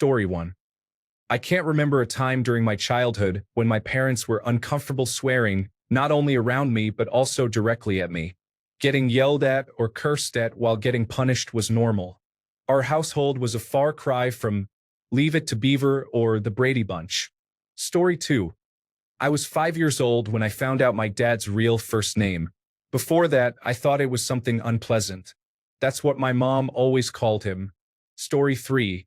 Story 1. I can't remember a time during my childhood when my parents were uncomfortable swearing, not only around me but also directly at me. Getting yelled at or cursed at while getting punished was normal. Our household was a far cry from Leave It to Beaver or the Brady Bunch. Story 2. I was 5 years old when I found out my dad's real first name. Before that, I thought it was something unpleasant. That's what my mom always called him. Story 3.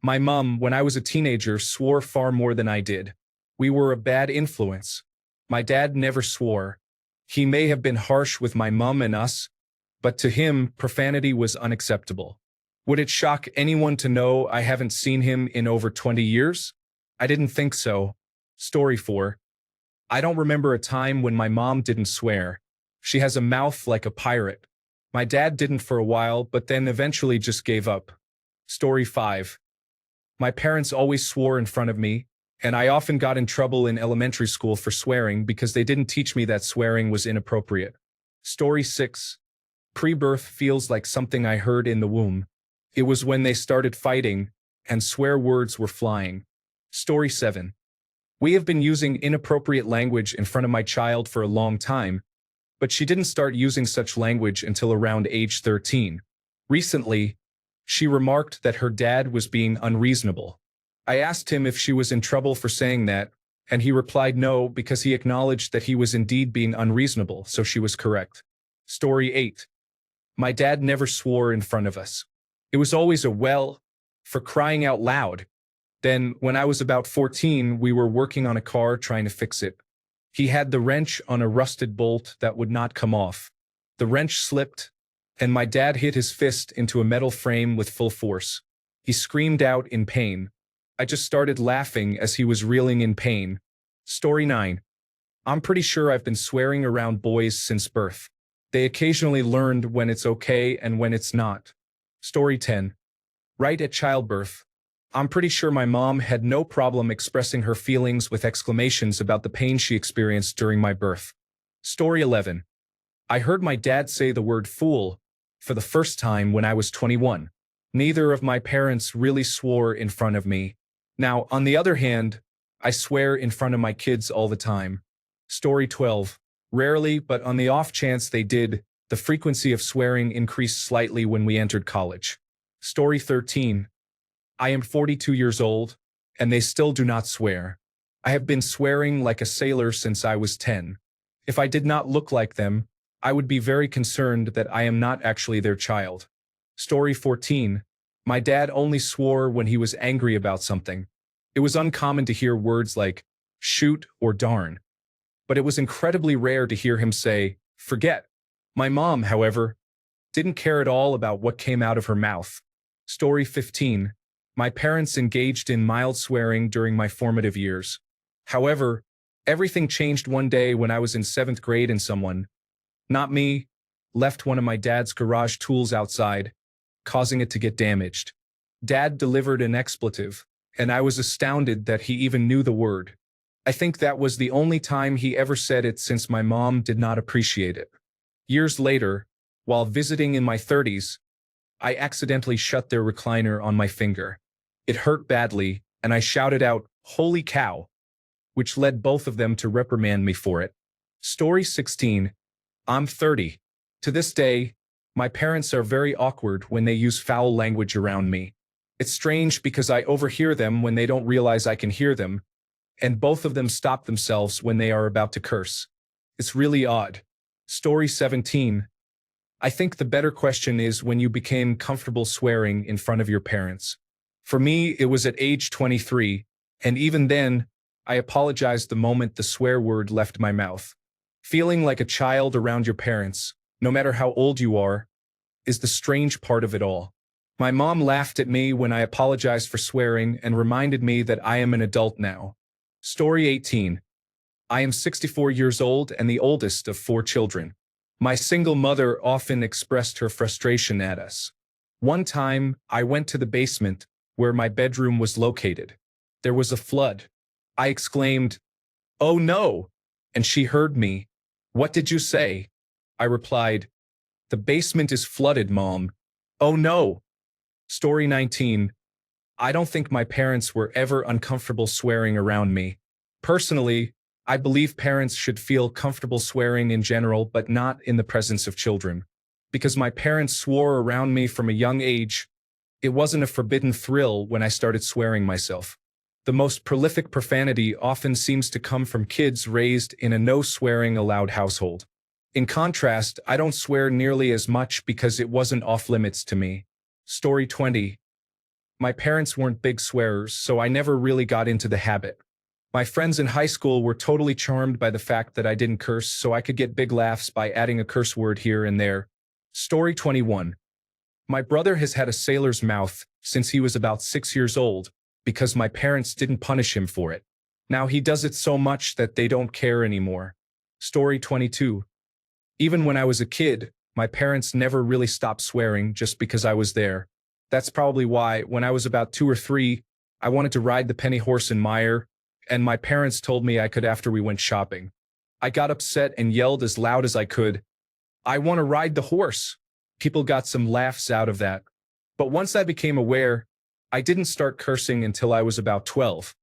My mom, when I was a teenager, swore far more than I did. We were a bad influence. My dad never swore. He may have been harsh with my mom and us, but to him, profanity was unacceptable. Would it shock anyone to know I haven't seen him in over 20 years? I didn't think so. Story 4. I don't remember a time when my mom didn't swear. She has a mouth like a pirate. My dad didn't for a while, but then eventually just gave up. Story 5. My parents always swore in front of me, and I often got in trouble in elementary school for swearing because they didn't teach me that swearing was inappropriate. Story 6. Pre-birth feels like something I heard in the womb. It was when they started fighting, and swear words were flying. Story 7. We have been using inappropriate language in front of my child for a long time, but she didn't start using such language until around age 13. Recently, she remarked that her dad was being unreasonable. I asked him if she was in trouble for saying that, and he replied no because he acknowledged that he was indeed being unreasonable, so she was correct. Story 8. My dad never swore in front of us. It was always a well, for crying out loud. Then, when I was about 14, we were working on a car trying to fix it. He had the wrench on a rusted bolt that would not come off. The wrench slipped, and my dad hit his fist into a metal frame with full force. He screamed out in pain. I just started laughing as he was reeling in pain. Story 9. I'm pretty sure I've been swearing around boys since birth. They occasionally learned when it's okay and when it's not. Story 10. Right at childbirth, I'm pretty sure my mom had no problem expressing her feelings with exclamations about the pain she experienced during my birth. Story 11. I heard my dad say the word fool for the first time when I was 21. Neither of my parents really swore in front of me. Now, on the other hand, I swear in front of my kids all the time. Story 12. Rarely, but on the off chance they did, the frequency of swearing increased slightly when we entered college. Story 13. I am 42 years old, and they still do not swear. I have been swearing like a sailor since I was 10. If I did not look like them, I would be very concerned that I am not actually their child. Story 14. My dad only swore when he was angry about something. It was uncommon to hear words like shoot or darn, but it was incredibly rare to hear him say, forget. My mom, however, didn't care at all about what came out of her mouth. Story 15. My parents engaged in mild swearing during my formative years. However, everything changed one day when I was in 7th grade and someone, not me, left one of my dad's garage tools outside, causing it to get damaged. Dad delivered an expletive, and I was astounded that he even knew the word. I think that was the only time he ever said it since my mom did not appreciate it. Years later, while visiting in my 30s, I accidentally shut their recliner on my finger. It hurt badly, and I shouted out, "Holy cow," which led both of them to reprimand me for it. Story 16. I'm 30. To this day, my parents are very awkward when they use foul language around me. It's strange because I overhear them when they don't realize I can hear them, and both of them stop themselves when they are about to curse. It's really odd. Story 17. I think the better question is when you became comfortable swearing in front of your parents. For me, it was at age 23, and even then, I apologized the moment the swear word left my mouth. Feeling like a child around your parents, no matter how old you are, is the strange part of it all. My mom laughed at me when I apologized for swearing and reminded me that I am an adult now. Story 18. I am 64 years old and the oldest of 4 children. My single mother often expressed her frustration at us. One time, I went to the basement where my bedroom was located. There was a flood. I exclaimed, "Oh no!" And she heard me. "What did you say?" I replied, "The basement is flooded, Mom." "Oh no!" Story 19. I don't think my parents were ever uncomfortable swearing around me. Personally, I believe parents should feel comfortable swearing in general, but not in the presence of children. Because my parents swore around me from a young age, it wasn't a forbidden thrill when I started swearing myself. The most prolific profanity often seems to come from kids raised in a no swearing allowed household. In contrast, I don't swear nearly as much because it wasn't off limits to me. Story 20. My parents weren't big swearers, so I never really got into the habit. My friends in high school were totally charmed by the fact that I didn't curse, so I could get big laughs by adding a curse word here and there. Story 21. My brother has had a sailor's mouth since he was about 6 years old because my parents didn't punish him for it. Now he does it so much that they don't care anymore. Story 22. Even when I was a kid, my parents never really stopped swearing just because I was there. That's probably why, when I was about 2 or 3, I wanted to ride the penny horse in Meyer, and my parents told me I could after we went shopping. I got upset and yelled as loud as I could, "I want to ride the horse." People got some laughs out of that. But once I became aware, I didn't start cursing until I was about 12.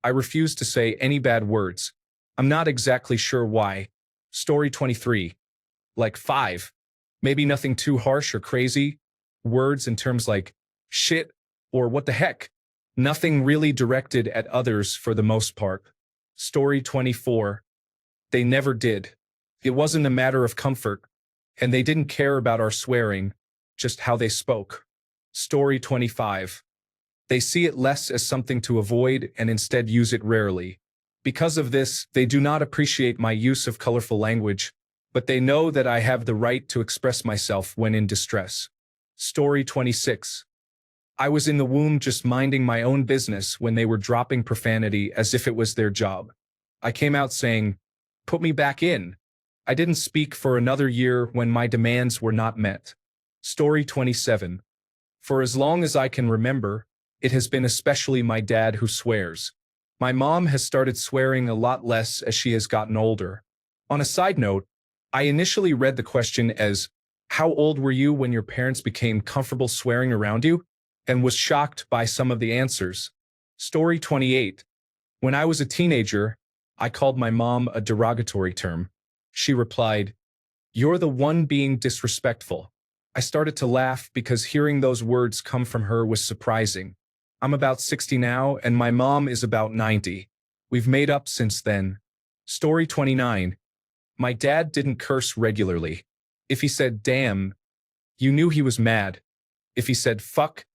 I refused to say any bad words. I'm not exactly sure why. Story 23. Like 5. Maybe nothing too harsh or crazy. Words in terms like shit or what the heck. Nothing really directed at others for the most part. Story 24. They never did. It wasn't a matter of comfort, and they didn't care about our swearing, just how they spoke. Story 25. They see it less as something to avoid and instead use it rarely. Because of this, they do not appreciate my use of colorful language, but they know that I have the right to express myself when in distress. Story 26. I was in the womb just minding my own business when they were dropping profanity as if it was their job. I came out saying, "Put me back in." I didn't speak for another year when my demands were not met. Story 27. For as long as I can remember, it has been especially my dad who swears. My mom has started swearing a lot less as she has gotten older. On a side note, I initially read the question as, "How old were you when your parents became comfortable swearing around you?" and was shocked by some of the answers. Story 28. When I was a teenager, I called my mom a derogatory term. She replied, "You're the one being disrespectful." I started to laugh because hearing those words come from her was surprising. I'm about 60 now, and my mom is about 90. We've made up since then. Story 29. My dad didn't curse regularly. If he said damn, you knew he was mad. If he said fuck,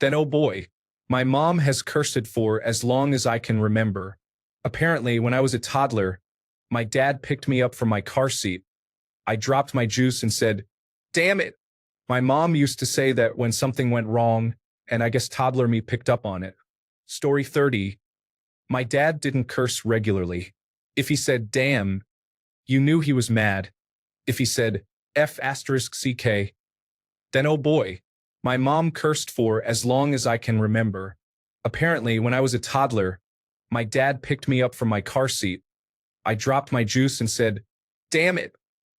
then oh boy. My mom has cursed it for as long as I can remember. Apparently, when I was a toddler, my dad picked me up from my car seat. I dropped my juice and said, "Damn it." My mom used to say that when something went wrong, and I guess toddler me picked up on it. Story 30. My dad didn't curse regularly. If he said damn, you knew he was mad. If he said F***CK, then oh boy. My mom cursed for as long as I can remember. Apparently, when I was a toddler, my dad picked me up from my car seat. I dropped my juice and said, "Damn it."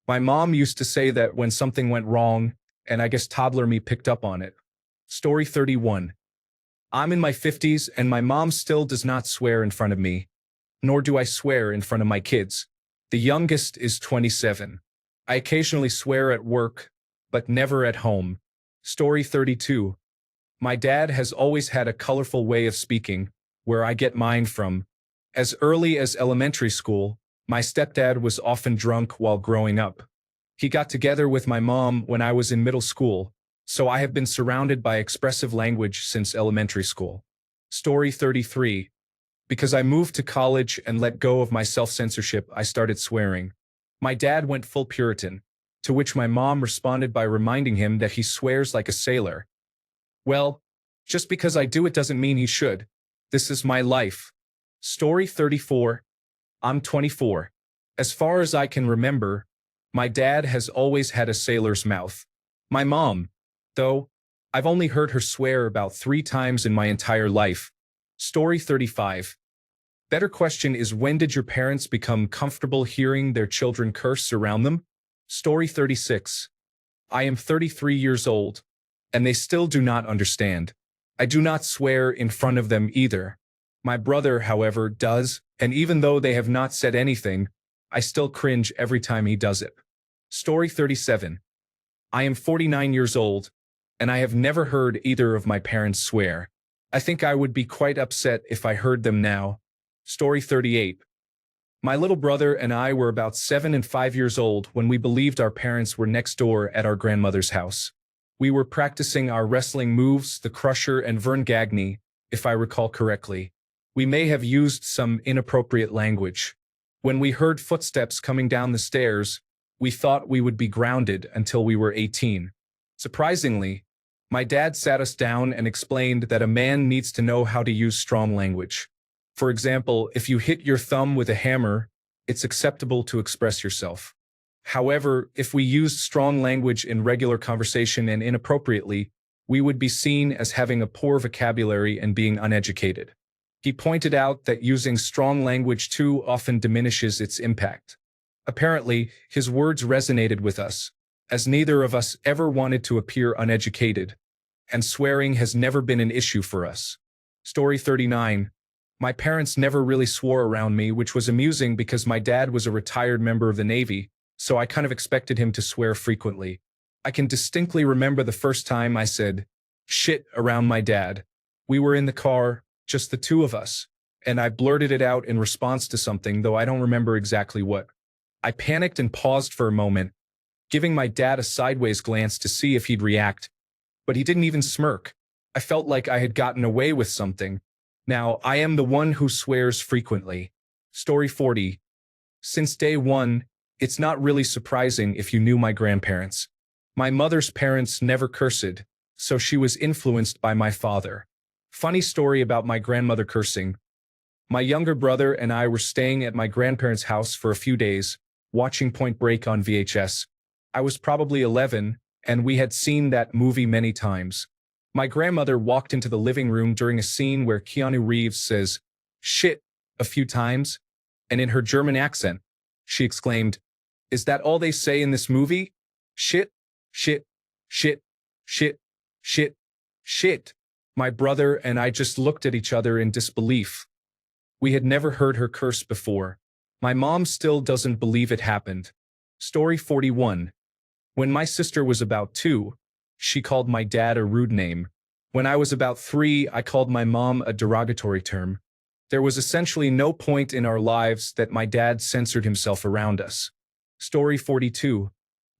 My mom used to say that when something went wrong, and I guess toddler me picked up on it. Story 31. I'm in my 50s and my mom still does not swear in front of me, nor do I swear in front of my kids. The youngest is 27. I occasionally swear at work, but never at home. Story 32. My dad has always had a colorful way of speaking, where I get mine from. As early as elementary school, my stepdad was often drunk while growing up. He got together with my mom when I was in middle school, so I have been surrounded by expressive language since elementary school. Story 33. Because I moved to college and let go of my self-censorship, I started swearing. My dad went full Puritan, to which my mom responded by reminding him that he swears like a sailor. Well, just because I do it doesn't mean he should. This is my life. Story 34. I'm 24. As far as I can remember, my dad has always had a sailor's mouth. My mom, though, I've only heard her swear about 3 times in my entire life. Story 35. Better question is, when did your parents become comfortable hearing their children curse around them? Story 36. I am 33 years old, and they still do not understand. I do not swear in front of them either. My brother, however, does, and even though they have not said anything, I still cringe every time he does it. Story 37. I am 49 years old, and I have never heard either of my parents swear. I think I would be quite upset if I heard them now. Story 38. My little brother and I were about 7 and 5 years old when we believed our parents were next door at our grandmother's house. We were practicing our wrestling moves, the Crusher and Vern Gagne, if I recall correctly. We may have used some inappropriate language. When we heard footsteps coming down the stairs, we thought we would be grounded until we were 18. Surprisingly, my dad sat us down and explained that a man needs to know how to use strong language. For example, if you hit your thumb with a hammer, it's acceptable to express yourself. However, if we used strong language in regular conversation and inappropriately, we would be seen as having a poor vocabulary and being uneducated. He pointed out that using strong language too often diminishes its impact. Apparently, his words resonated with us, as neither of us ever wanted to appear uneducated, and swearing has never been an issue for us. Story 39. My parents never really swore around me, which was amusing because my dad was a retired member of the Navy, so I kind of expected him to swear frequently. I can distinctly remember the first time I said, shit, around my dad. We were in the car, just the two of us, and I blurted it out in response to something, though I don't remember exactly what. I panicked and paused for a moment, giving my dad a sideways glance to see if he'd react, but he didn't even smirk. I felt like I had gotten away with something. Now, I am the one who swears frequently. Story 40. Since day one, it's not really surprising if you knew my grandparents. My mother's parents never cursed, so she was influenced by my father. Funny story about my grandmother cursing. My younger brother and I were staying at my grandparents' house for a few days, watching Point Break on VHS. I was probably 11, and we had seen that movie many times. My grandmother walked into the living room during a scene where Keanu Reeves says, shit, a few times, and in her German accent, she exclaimed, is that all they say in this movie? Shit, shit, shit, shit, shit, shit. My brother and I just looked at each other in disbelief. We had never heard her curse before. My mom still doesn't believe it happened. Story 41. When my sister was about 2, she called my dad a rude name. When I was about 3, I called my mom a derogatory term. There was essentially no point in our lives that my dad censored himself around us. Story 42.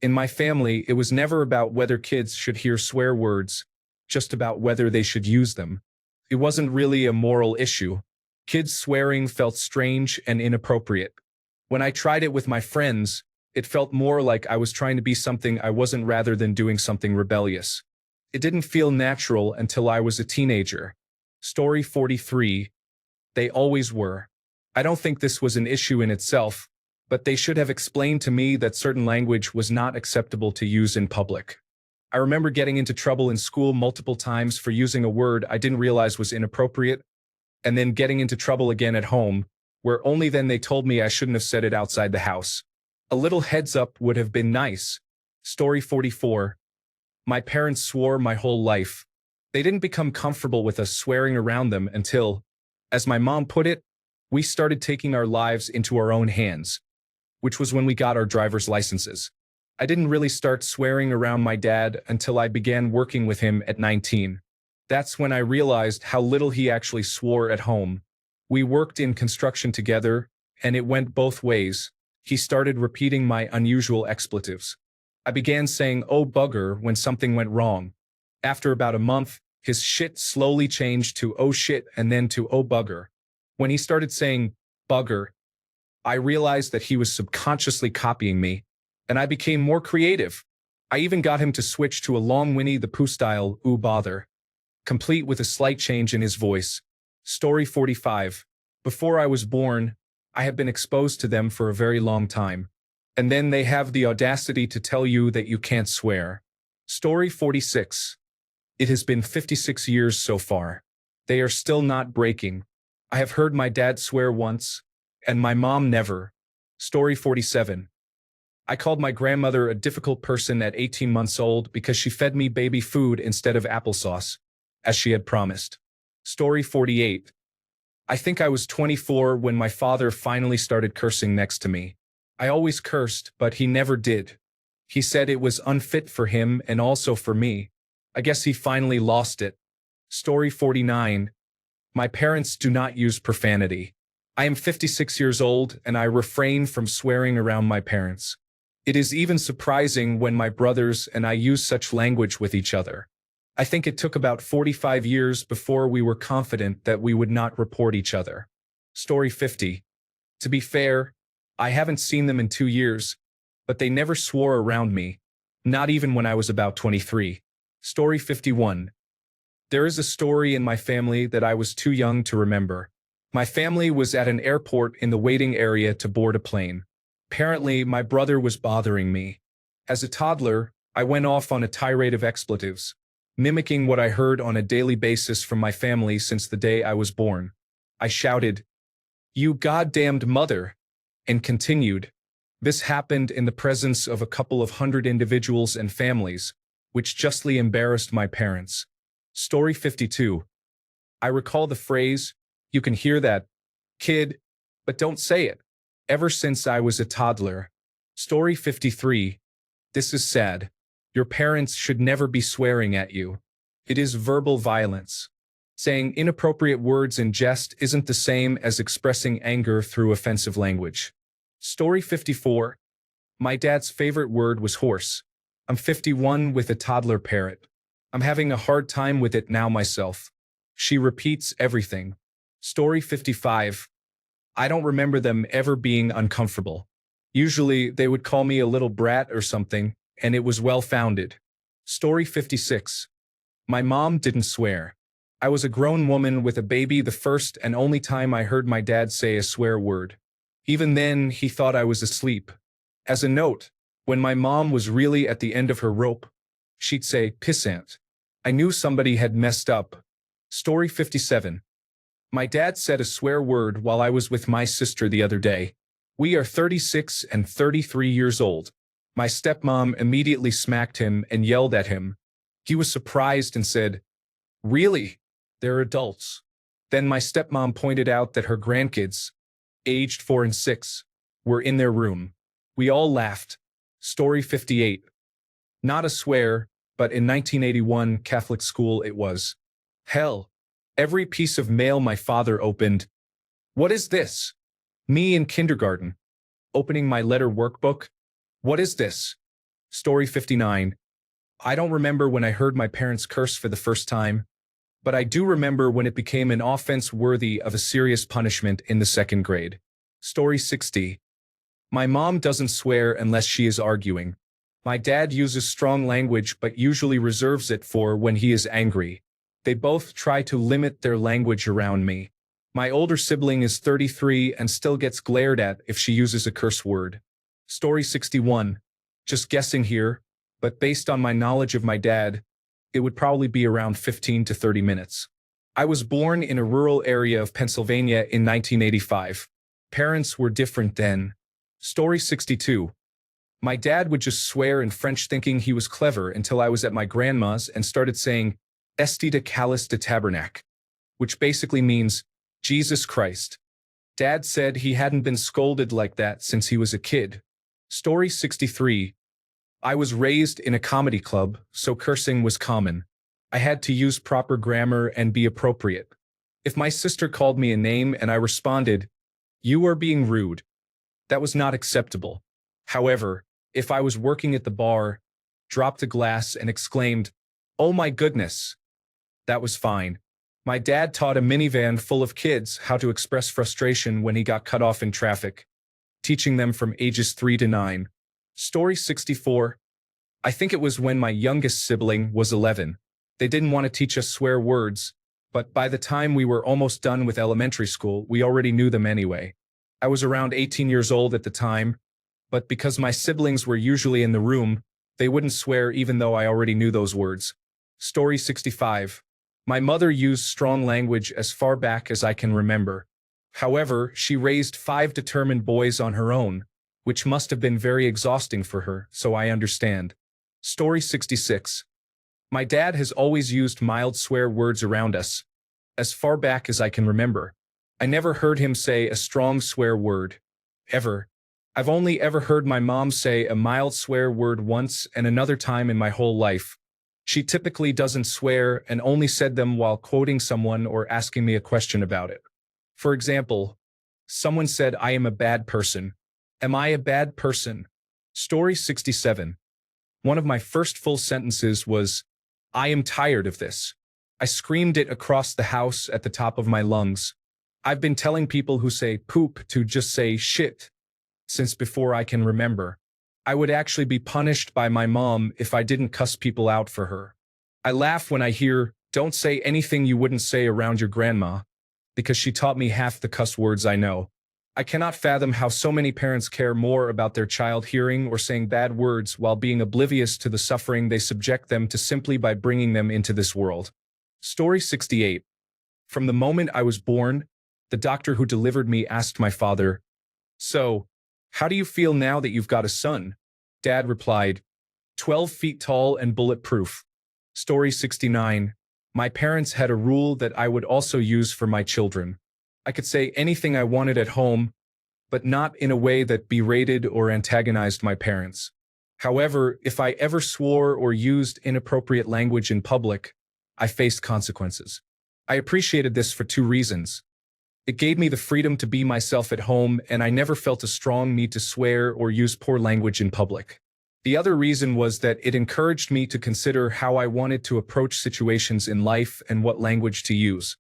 In my family, it was never about whether kids should hear swear words, just about whether they should use them. It wasn't really a moral issue. Kids swearing felt strange and inappropriate. When I tried it with my friends, it felt more like I was trying to be something I wasn't rather than doing something rebellious. It didn't feel natural until I was a teenager. Story 43. They always were. I don't think this was an issue in itself, but they should have explained to me that certain language was not acceptable to use in public. I remember getting into trouble in school multiple times for using a word I didn't realize was inappropriate, and then getting into trouble again at home, where only then they told me I shouldn't have said it outside the house. A little heads up would have been nice. Story 44. My parents swore my whole life. They didn't become comfortable with us swearing around them until, as my mom put it, we started taking our lives into our own hands, which was when we got our driver's licenses. I didn't really start swearing around my dad until I began working with him at 19. That's when I realized how little he actually swore at home. We worked in construction together, and it went both ways. He started repeating my unusual expletives. I began saying, oh bugger, when something went wrong. After about a month, his shit slowly changed to oh shit and then to oh bugger. When he started saying bugger, I realized that he was subconsciously copying me, and I became more creative. I even got him to switch to a long Winnie the Pooh style ooh bother, complete with a slight change in his voice. Story 45. Before I was born, I have been exposed to them for a very long time. And then they have the audacity to tell you that you can't swear. Story 46. It has been 56 years so far. They are still not breaking. I have heard my dad swear once, and my mom never. Story 47. I called my grandmother a difficult person at 18 months old because she fed me baby food instead of applesauce. as she had promised. Story 48. I think I was 24 when my father finally started cursing next to me. I always cursed, but he never did. He said it was unfit for him and also for me. I guess he finally lost it. Story 49. My parents do not use profanity. I am 56 years old and I refrain from swearing around my parents. It is even surprising when my brothers and I use such language with each other. I think it took about 45 years before we were confident that we would not report each other. Story 50. To be fair, I haven't seen them in 2 years, but they never swore around me, not even when I was about 23. Story 51. There is a story in my family that I was too young to remember. My family was at an airport in the waiting area to board a plane. Apparently, my brother was bothering me. As a toddler, I went off on a tirade of expletives, mimicking what I heard on a daily basis from my family since the day I was born. I shouted, "You goddamned mother," and continued. This happened in the presence of a couple of hundred individuals and families, which justly embarrassed my parents. Story 52. I recall the phrase, "You can hear that, kid, but don't say it," ever since I was a toddler. Story 53. This is sad. Your parents should never be swearing at you. It is verbal violence. Saying inappropriate words in jest isn't the same as expressing anger through offensive language. Story 54. My dad's favorite word was horse. I'm 51 with a toddler parrot. I'm having a hard time with it now myself. She repeats everything. Story 55. I don't remember them ever being uncomfortable. Usually, they would call me a little brat or something, and it was well-founded. Story 56. My mom didn't swear. I was a grown woman with a baby the first and only time I heard my dad say a swear word. Even then, he thought I was asleep. As a note, when my mom was really at the end of her rope, she'd say, "Pissant." I knew somebody had messed up. Story 57. My dad said a swear word while I was with my sister the other day. We are 36 and 33 years old. My stepmom immediately smacked him and yelled at him. He was surprised and said, "Really? They're adults." Then my stepmom pointed out that her grandkids, aged 4 and 6, were in their room. We all laughed. Story 58. Not a swear, but in 1981 Catholic school it was. Hell, every piece of mail my father opened. What is this? Me in kindergarten. Opening my letter workbook. What is this? Story 59. I don't remember when I heard my parents curse for the first time, but I do remember when it became an offense worthy of a serious punishment in the 2nd grade. Story 60. My mom doesn't swear unless she is arguing. My dad uses strong language but usually reserves it for when he is angry. They both try to limit their language around me. My older sibling is 33 and still gets glared at if she uses a curse word. Story 61. Just guessing here, but based on my knowledge of my dad, it would probably be around 15 to 30 minutes. I was born in a rural area of Pennsylvania in 1985. Parents were different then. Story 62. My dad would just swear in French thinking he was clever until I was at my grandma's and started saying, "Esti de Calis de Tabernac," which basically means, Jesus Christ. Dad said he hadn't been scolded like that since he was a kid. Story 63. I was raised in a comedy club, so cursing was common. I had to use proper grammar and be appropriate. If my sister called me a name and I responded, "You are being rude," that was not acceptable. However, if I was working at the bar, dropped a glass and exclaimed, "Oh my goodness," that was fine. My dad taught a minivan full of kids how to express frustration when he got cut off in traffic, teaching them from ages 3 to 9. Story 64. I think it was when my youngest sibling was 11. They didn't want to teach us swear words, but by the time we were almost done with elementary school, we already knew them anyway. I was around 18 years old at the time, but because my siblings were usually in the room, they wouldn't swear even though I already knew those words. Story 65. My mother used strong language as far back as I can remember. However, she raised 5 determined boys on her own, which must have been very exhausting for her, so I understand. Story 66. My dad has always used mild swear words around us, as far back as I can remember. I never heard him say a strong swear word. Ever. I've only ever heard my mom say a mild swear word once and another time in my whole life. She typically doesn't swear and only said them while quoting someone or asking me a question about it. For example, someone said, "I am a bad person." Am I a bad person? Story 67. One of my first full sentences was, "I am tired of this." I screamed it across the house at the top of my lungs. I've been telling people who say poop to just say shit since before I can remember. I would actually be punished by my mom if I didn't cuss people out for her. I laugh when I hear, "Don't say anything you wouldn't say around your grandma," because she taught me half the cuss words I know. I cannot fathom how so many parents care more about their child hearing or saying bad words while being oblivious to the suffering they subject them to simply by bringing them into this world. Story 68. From the moment I was born, the doctor who delivered me asked my father, "So, how do you feel now that you've got a son?" Dad replied, 12 feet tall and bulletproof." Story 69. My parents had a rule that I would also use for my children. I could say anything I wanted at home, but not in a way that berated or antagonized my parents. However, if I ever swore or used inappropriate language in public, I faced consequences. I appreciated this for two reasons. It gave me the freedom to be myself at home, and I never felt a strong need to swear or use poor language in public. The other reason was that it encouraged me to consider how I wanted to approach situations in life and what language to use.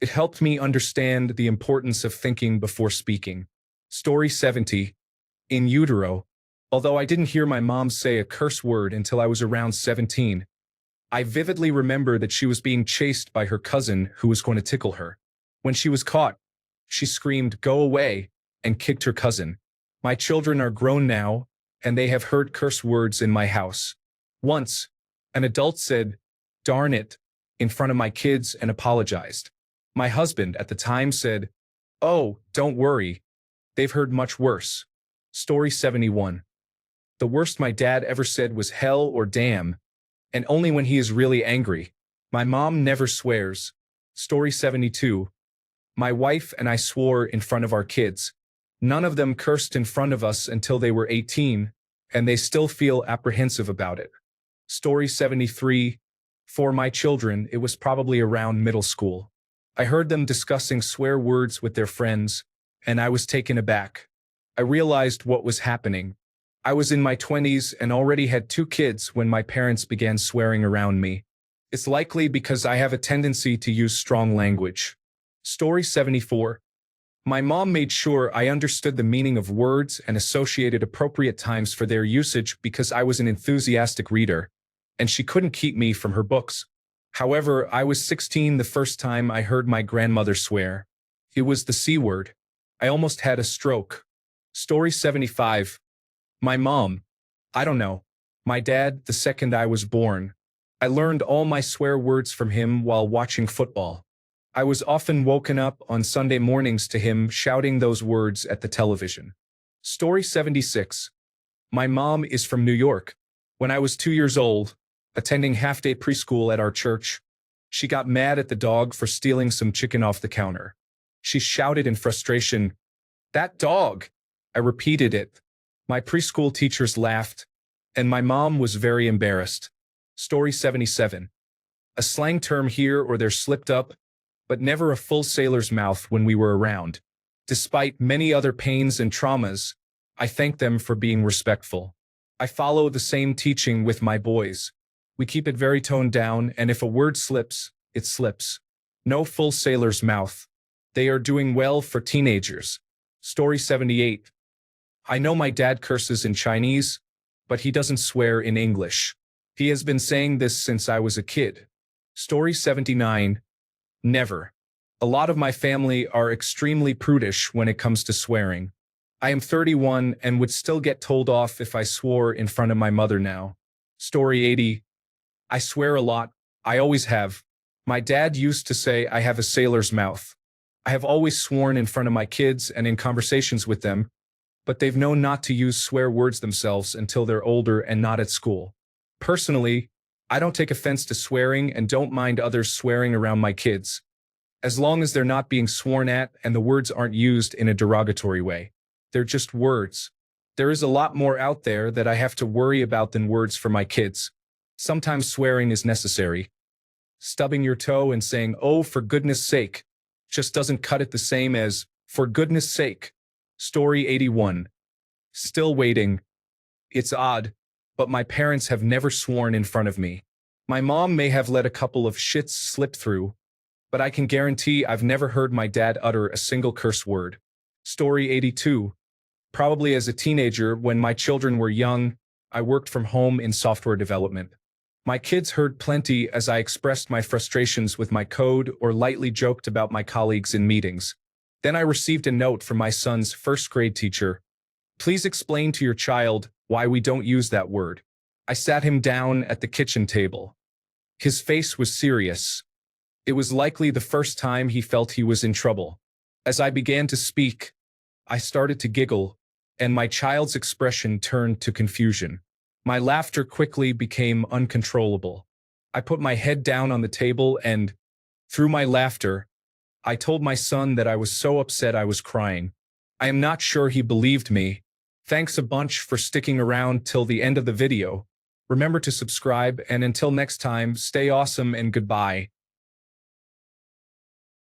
It helped me understand the importance of thinking before speaking. Story 70. In utero. Although I didn't hear my mom say a curse word until I was around 17, I vividly remember that she was being chased by her cousin who was going to tickle her. When she was caught, she screamed, "Go away," and kicked her cousin. My children are grown now, and they have heard curse words in my house. Once, an adult said, "Darn it," in front of my kids and apologized. My husband at the time said, "Oh, don't worry. They've heard much worse." Story 71. The worst my dad ever said was hell or damn, and only when he is really angry. My mom never swears. Story 72. My wife and I swore in front of our kids. None of them cursed in front of us until they were 18, and they still feel apprehensive about it. Story 73. For my children, it was probably around middle school. I heard them discussing swear words with their friends, and I was taken aback. I realized what was happening. I was in my 20s and already had 2 kids when my parents began swearing around me. It's likely because I have a tendency to use strong language. Story 74. My mom made sure I understood the meaning of words and associated appropriate times for their usage because I was an enthusiastic reader, and she couldn't keep me from her books. However, I was 16 the first time I heard my grandmother swear. It was the C word. I almost had a stroke. Story 75. My mom. I don't know. My dad, the second I was born. I learned all my swear words from him while watching football. I was often woken up on Sunday mornings to him shouting those words at the television. Story 76. My mom is from New York. When I was 2 years old, attending half-day preschool at our church, she got mad at the dog for stealing some chicken off the counter. She shouted in frustration, "That dog!" I repeated it. My preschool teachers laughed, and my mom was very embarrassed. Story 77. A slang term here or there slipped up, but never a full sailor's mouth when we were around. Despite many other pains and traumas, I thank them for being respectful. I follow the same teaching with my boys. We keep it very toned down, and if a word slips, it slips. No full sailor's mouth. They are doing well for teenagers. Story 78. I know my dad curses in Chinese, but he doesn't swear in English. He has been saying this since I was a kid. Story 79. Never. A lot of my family are extremely prudish when it comes to swearing. I am 31 and would still get told off if I swore in front of my mother now. Story 80. I swear a lot. I always have. My dad used to say I have a sailor's mouth. I have always sworn in front of my kids and in conversations with them, but they've known not to use swear words themselves until they're older and not at school. Personally, I don't take offense to swearing and don't mind others swearing around my kids, as long as they're not being sworn at and the words aren't used in a derogatory way. They're just words. There is a lot more out there that I have to worry about than words for my kids. Sometimes swearing is necessary. Stubbing your toe and saying, "Oh, for goodness sake," just doesn't cut it the same as, "For goodness sake." Story 81. Still waiting. It's odd, but my parents have never sworn in front of me. My mom may have let a couple of shits slip through, but I can guarantee I've never heard my dad utter a single curse word. Story 82. Probably as a teenager, when my children were young, I worked from home in software development. My kids heard plenty as I expressed my frustrations with my code or lightly joked about my colleagues in meetings. Then I received a note from my son's first grade teacher. "Please explain to your child why we don't use that word." I sat him down at the kitchen table. His face was serious. It was likely the first time he felt he was in trouble. As I began to speak, I started to giggle, and my child's expression turned to confusion. My laughter quickly became uncontrollable. I put my head down on the table and, through my laughter, I told my son that I was so upset I was crying. I am not sure he believed me. Thanks a bunch for sticking around till the end of the video. Remember to subscribe, and until next time, stay awesome and goodbye.